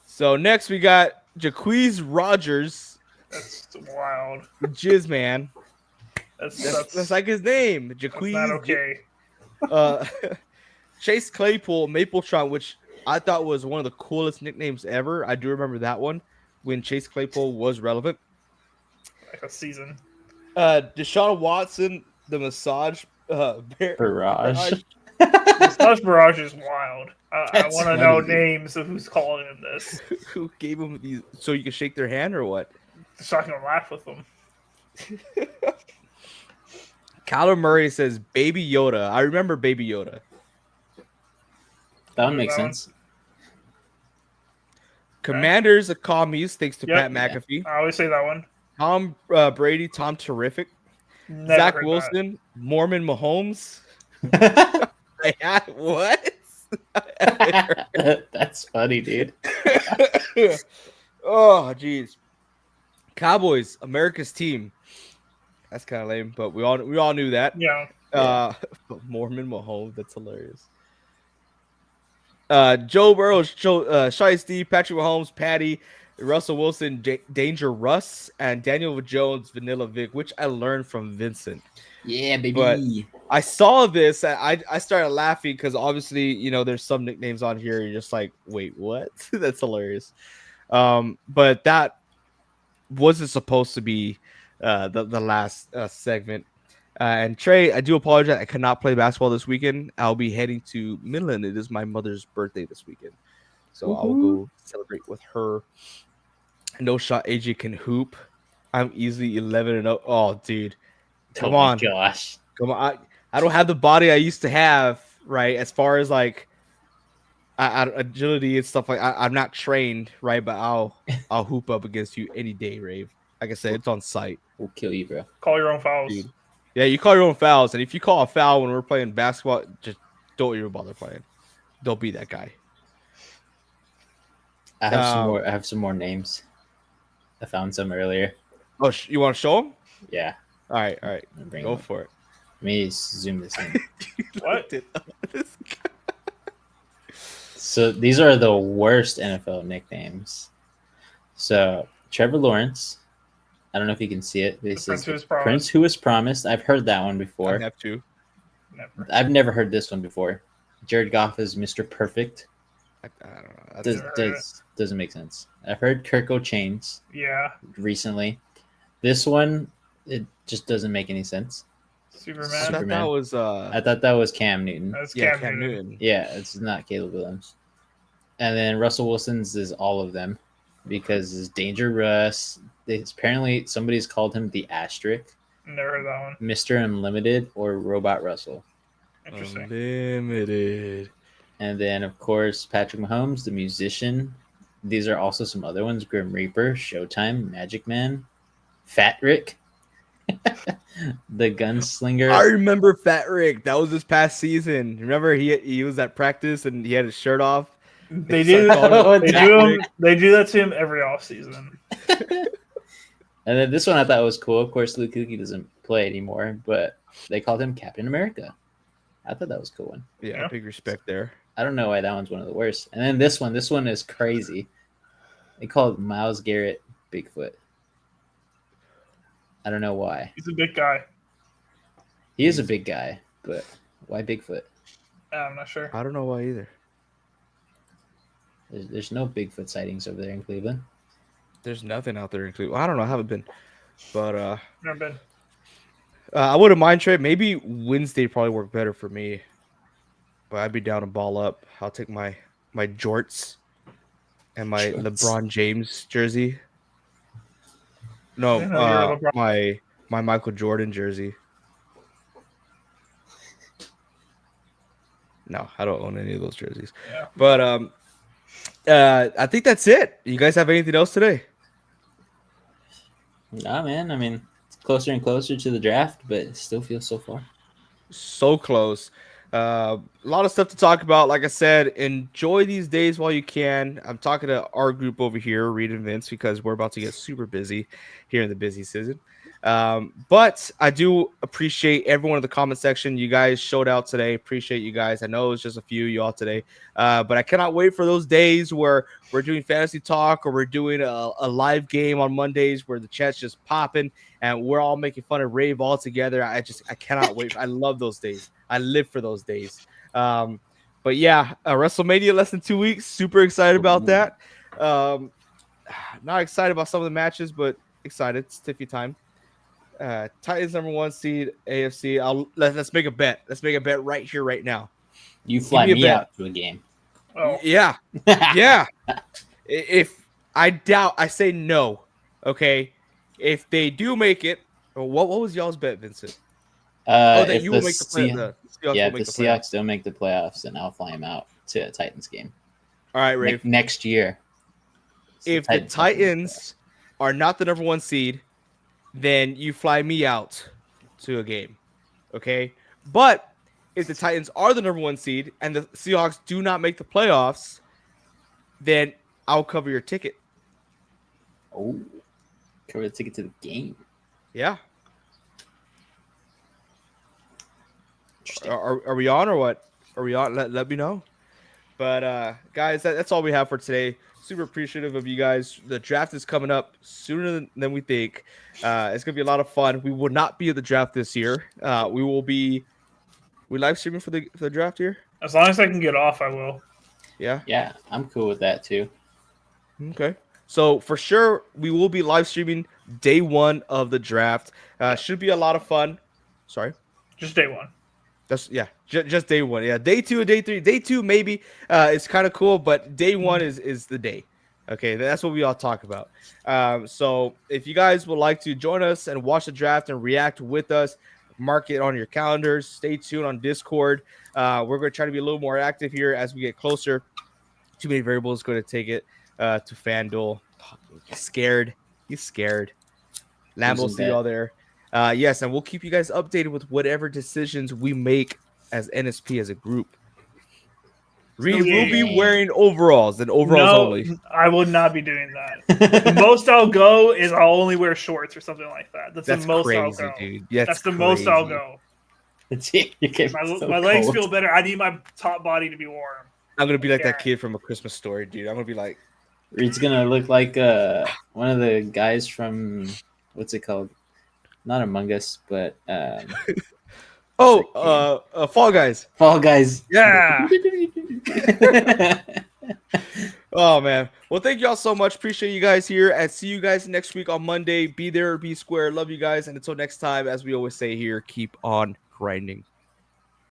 So next we got Jaquez Rogers, That's wild. the Jizz Man. That's That's like his name, Jaquez. not okay. Chase Claypool, Mapletron, which I thought was one of the coolest nicknames ever. I do remember that one when Chase Claypool was relevant. Like a season. Deshaun Watson, the massage Barrage. Massage Barrage is wild. I That's want to know funny, dude. names of who's calling him this. Who gave him these so you can shake their hand or what? So I can laugh with them. Kyler Murray says Baby Yoda. I remember Baby Yoda. That one makes That one. sense. Commanders of Commies, thanks to Yep. Pat McAfee. I always say that one. Tom Brady, Tom Terrific. Never Zach heard Wilson, Mormon Mahomes. What? That's funny, dude. Oh, jeez. Cowboys, America's team. That's kind of lame, but we all knew that. that. Yeah. Mormon Mahomes, that's hilarious. Joe Burrow, Shiesty, Patrick Mahomes, Patty, Russell Wilson, Danger Russ, and Daniel Jones, Vanilla Vic, which I learned from Vincent. Yeah, baby. But- I saw this. I started laughing because obviously, there's some nicknames on here. You're just like, wait, what? That's hilarious. But that wasn't supposed to be the last segment. And Trey, I do apologize. I cannot play basketball this weekend. I'll be heading to Midland. It is my mother's birthday this weekend. So I'll go celebrate with her. No shot AJ can hoop. I'm easily 11-0. Oh, dude. Come on. Gosh. Come on. I don't have the body I used to have, right? As far as like agility and stuff I'm not trained, right? But I'll hoop up against you any day, Rave. Like I said, it's on site. We'll kill you, bro. Call your own fouls. Dude. Yeah, you call your own fouls, and if you call a foul when we're playing basketball, just don't even bother playing. Don't be that guy. I have some more names. I found some earlier. Oh, you want to show them? Yeah. All right. Bring Go them. for it. Let me zoom this in. What? So these are the worst NFL nicknames. So Trevor Lawrence. I don't know if you can see it. This Prince is Who Was Promised. Prince Who Was Promised. I've heard that one I before. have to. Never. I've never heard this one before. Jared Goff is Mr. Perfect. I don't know. That's- Doesn't make sense. I've heard Kirk O'Chains Yeah. recently. This one, it just doesn't make any sense. I Superman. thought Superman. that was I thought that was Cam Newton. That's yeah, Cam Cam Newton. Newton. Yeah, it's not Caleb Williams. And then Russell Wilson's is all of them because it's Danger Russ. Apparently, somebody's called him the Asterisk, Never heard that one. Mr. Unlimited, or Robot Russell. Interesting. Unlimited. And then, of course, Patrick Mahomes, the musician. These are also some other ones: Grim Reaper, Showtime, Magic Man, Fat Rick, the Gunslinger. I remember Fat Rick. That was this past season. Remember he was at practice and he had his shirt off. They They do. start calling him They Fat do. Rick. They do that to him every offseason. And then this one I thought was cool. Of course, Luke Kuechly doesn't play anymore, but they called him Captain America. I thought that was a cool one. Yeah, Yeah. big respect there. I don't know why that one's one of the worst. And then this one is crazy. They call it Myles Garrett Bigfoot. I don't know why. He's a big guy. He is a big guy, but why Bigfoot? I'm not sure. I don't know why either. There's no Bigfoot sightings over there in Cleveland. There's nothing out there in Cleveland. I don't know. I haven't been. But Never been. I wouldn't mind trade. Maybe Wednesday probably work better for me. But I'd be down to ball up. I'll take my jorts and my Jorts. LeBron James jersey. No, Yeah, no, you're LeBron. my Michael Jordan jersey. No, I don't own any of those jerseys. Yeah. But I think that's it. You guys have anything else today? Nah, man. I mean, it's closer and closer to the draft, but it still feels so far. So close. A lot of stuff to talk about. Like I said, enjoy these days while you can. I'm talking to our group over here, Reed and Vince, because we're about to get super busy here in the busy season. But I do appreciate everyone in the comment section. You guys showed out today. Appreciate you guys. I know it was just a few of y'all today. But I cannot wait for those days where we're doing fantasy talk or we're doing a live game on Mondays where the chat's just popping and we're all making fun of Rave all together. I cannot wait. I love those days. I live for those days. But yeah, WrestleMania less than 2 weeks. Super excited about that. Not excited about some of the matches, but excited. It's Tiffy time. Titans #1 seed AFC. Let's make a bet. Let's make a bet right here, right now. You fly Give me me a bet. out to a game. Oh. Yeah, yeah. If I doubt, I say no. Okay. If they do make it, what was y'all's bet, Vincent? That If you the will make the play. The Seahawks yeah, will if the make the playoffs. Seahawks don't make the playoffs, then I'll fly him out to a Titans game. All right, Rave. Next year. If the Titans are not the #1 seed, then you fly me out to a game. Okay? But if the Titans are the #1 seed and the Seahawks do not make the playoffs, then I'll cover your ticket. Oh, cover the ticket to the game. Yeah. Interesting. Are we on or what? Are we on? Let me know. But guys, that's all we have for today. Super appreciative of you guys. The draft is coming up sooner than we think. It's gonna be a lot of fun. We will not be at the draft this year. We will be. We live streaming for the draft here. As long as I can get off, I will. Yeah. Yeah, I'm cool with that too. Okay. So for sure, we will be live streaming day 1 of the draft. Should be a lot of fun. Sorry. Just day 1. That's just day 1. Yeah, day 2 and day 3. Day 2 maybe it's kind of cool, but day 1 is the day. Okay, that's what we all talk about. So if you guys would like to join us and watch the draft and react with us, mark it on your calendars. Stay tuned on Discord. We're going to try to be a little more active here as we get closer. Too many variables going to take it to FanDuel. He's scared. Lambeau, see y'all there. Yes, and we'll keep you guys updated with whatever decisions we make as NSP as a group. Reed will be wearing overalls and overalls only. I will not be doing that. The most I'll go is I'll only wear shorts or something like that. That's the most crazy, I'll go. dude. That's the most I'll go. My legs feel better. I need my top body to be warm. I'm gonna be like that kid from A Christmas Story, dude. I'm gonna be like. Reed's gonna look like one of the guys from what's it called? Not Among Us, but Fall Guys. Fall Guys. Yeah. Oh man. Well, thank y'all so much. Appreciate you guys here, and see you guys next week on Monday. Be there or be square. Love you guys, and until next time, as we always say here, keep on grinding.